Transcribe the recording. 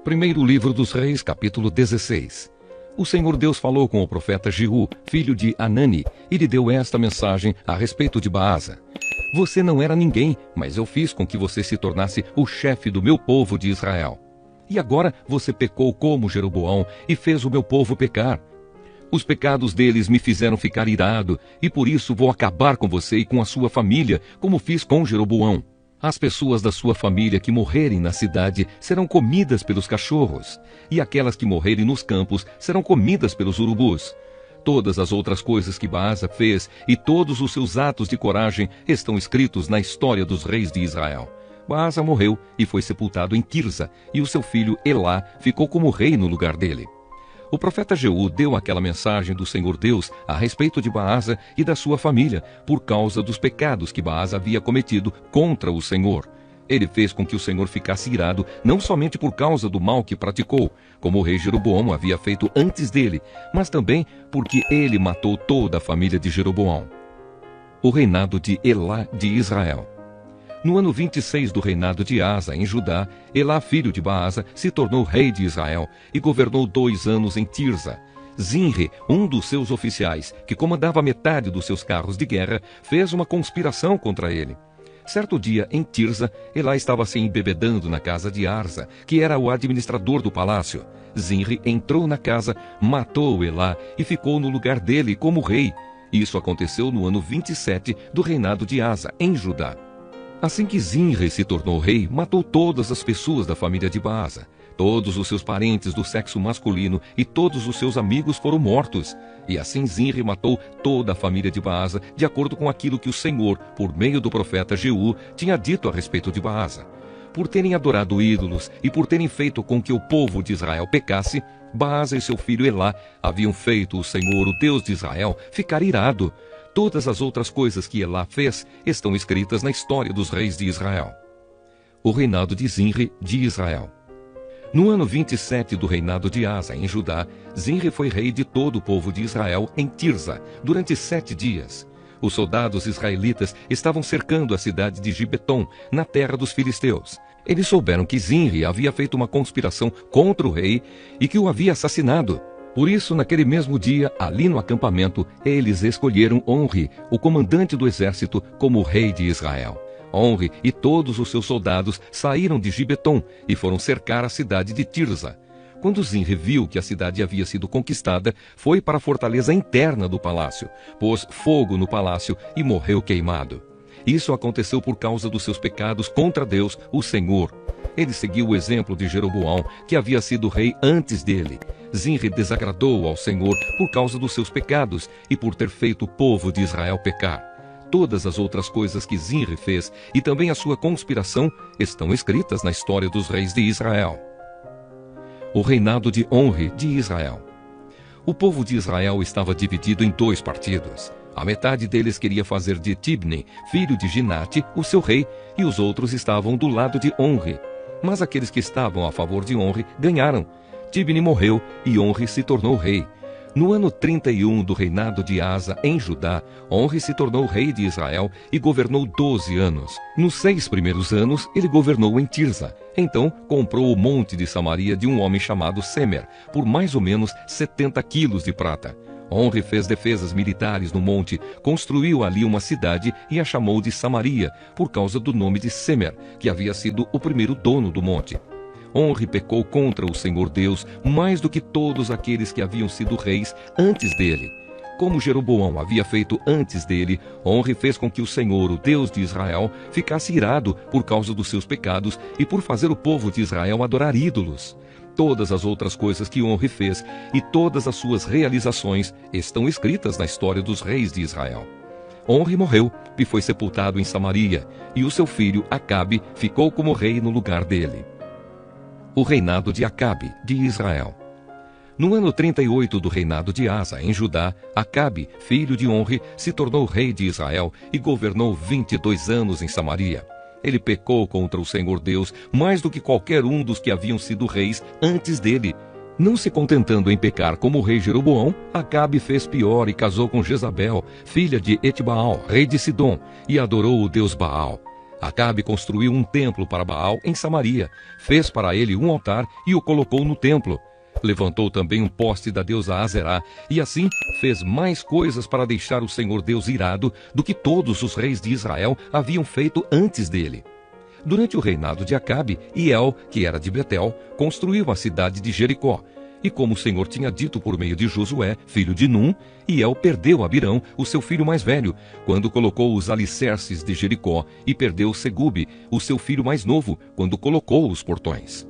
Primeiro livro dos Reis, capítulo 16. O Senhor Deus falou com o profeta Jeú, filho de Anani, e lhe deu esta mensagem a respeito de Baasa. Você não era ninguém, mas eu fiz com que você se tornasse o chefe do meu povo de Israel. E agora você pecou como Jeroboão e fez o meu povo pecar. Os pecados deles me fizeram ficar irado, e por isso vou acabar com você e com a sua família, como fiz com Jeroboão. As pessoas da sua família que morrerem na cidade serão comidas pelos cachorros, e aquelas que morrerem nos campos serão comidas pelos urubus. Todas as outras coisas que Baasa fez e todos os seus atos de coragem estão escritos na história dos reis de Israel. Baasa morreu e foi sepultado em Tirza, e o seu filho Elá ficou como rei no lugar dele. O profeta Jeú deu aquela mensagem do Senhor Deus a respeito de Baasa e da sua família, por causa dos pecados que Baasa havia cometido contra o Senhor. Ele fez com que o Senhor ficasse irado, não somente por causa do mal que praticou, como o rei Jeroboão havia feito antes dele, mas também porque ele matou toda a família de Jeroboão. O reinado de Elá de Israel. No ano 26 do reinado de Asa, em Judá, Elá, filho de Baasa, se tornou rei de Israel e governou 2 anos em Tirza. Zinri, um dos seus oficiais, que comandava metade dos seus carros de guerra, fez uma conspiração contra ele. Certo dia, em Tirza, Elá estava se embebedando na casa de Arza, que era o administrador do palácio. Zinri entrou na casa, matou Elá e ficou no lugar dele como rei. Isso aconteceu no ano 27 do reinado de Asa, em Judá. Assim que Zinri se tornou rei, matou todas as pessoas da família de Baasa. Todos os seus parentes do sexo masculino e todos os seus amigos foram mortos. E assim Zinri matou toda a família de Baasa, de acordo com aquilo que o Senhor, por meio do profeta Jeú, tinha dito a respeito de Baasa. Por terem adorado ídolos e por terem feito com que o povo de Israel pecasse, Baasa e seu filho Elá haviam feito o Senhor, o Deus de Israel, ficar irado. Todas as outras coisas que Elá fez estão escritas na história dos reis de Israel. O reinado de Zinri de Israel. No ano 27 do reinado de Asa, em Judá, Zinri foi rei de todo o povo de Israel em Tirza, durante 7 dias. Os soldados israelitas estavam cercando a cidade de Gibeton, na terra dos filisteus. Eles souberam que Zinri havia feito uma conspiração contra o rei e que o havia assassinado. Por isso, naquele mesmo dia, ali no acampamento, eles escolheram Onri, o comandante do exército, como rei de Israel. Onri e todos os seus soldados saíram de Gibeton e foram cercar a cidade de Tirza. Quando Zinri viu que a cidade havia sido conquistada, foi para a fortaleza interna do palácio, pôs fogo no palácio e morreu queimado. Isso aconteceu por causa dos seus pecados contra Deus, o Senhor. Ele seguiu o exemplo de Jeroboão, que havia sido rei antes dele. Zinri desagradou ao Senhor por causa dos seus pecados e por ter feito o povo de Israel pecar. Todas as outras coisas que Zinri fez e também a sua conspiração estão escritas na história dos reis de Israel. O reinado de Onri de Israel. O povo de Israel estava dividido em 2 partidos. A metade deles queria fazer de Tibni, filho de Ginate, o seu rei, e os outros estavam do lado de Onri. Mas aqueles que estavam a favor de Onri ganharam. Tibni morreu e Onri se tornou rei. No ano 31 do reinado de Asa, em Judá, Onri se tornou rei de Israel e governou 12 anos. Nos 6 primeiros anos, ele governou em Tirza. Então, comprou o monte de Samaria de um homem chamado Semer, por mais ou menos 70 quilos de prata. Onri fez defesas militares no monte, construiu ali uma cidade e a chamou de Samaria, por causa do nome de Semer, que havia sido o primeiro dono do monte. Onri pecou contra o Senhor Deus mais do que todos aqueles que haviam sido reis antes dele. Como Jeroboão havia feito antes dele, Onri fez com que o Senhor, o Deus de Israel, ficasse irado por causa dos seus pecados e por fazer o povo de Israel adorar ídolos. Todas as outras coisas que Onri fez e todas as suas realizações estão escritas na história dos reis de Israel. Onri morreu e foi sepultado em Samaria, e o seu filho Acabe ficou como rei no lugar dele. O reinado de Acabe, de Israel. No ano 38 do reinado de Asa, em Judá, Acabe, filho de Onri, se tornou rei de Israel e governou 22 anos em Samaria. Ele pecou contra o Senhor Deus mais do que qualquer um dos que haviam sido reis antes dele. Não se contentando em pecar como o rei Jeroboão, Acabe fez pior e casou com Jezabel, filha de Etbaal, rei de Sidom, e adorou o deus Baal. Acabe construiu um templo para Baal em Samaria, fez para ele um altar e o colocou no templo. Levantou também um poste da deusa Azerá, e assim fez mais coisas para deixar o Senhor Deus irado do que todos os reis de Israel haviam feito antes dele. Durante o reinado de Acabe, Hiel, que era de Betel, construiu a cidade de Jericó. E como o Senhor tinha dito por meio de Josué, filho de Num, Hiel perdeu Abirão, o seu filho mais velho, quando colocou os alicerces de Jericó, e perdeu Segube, o seu filho mais novo, quando colocou os portões.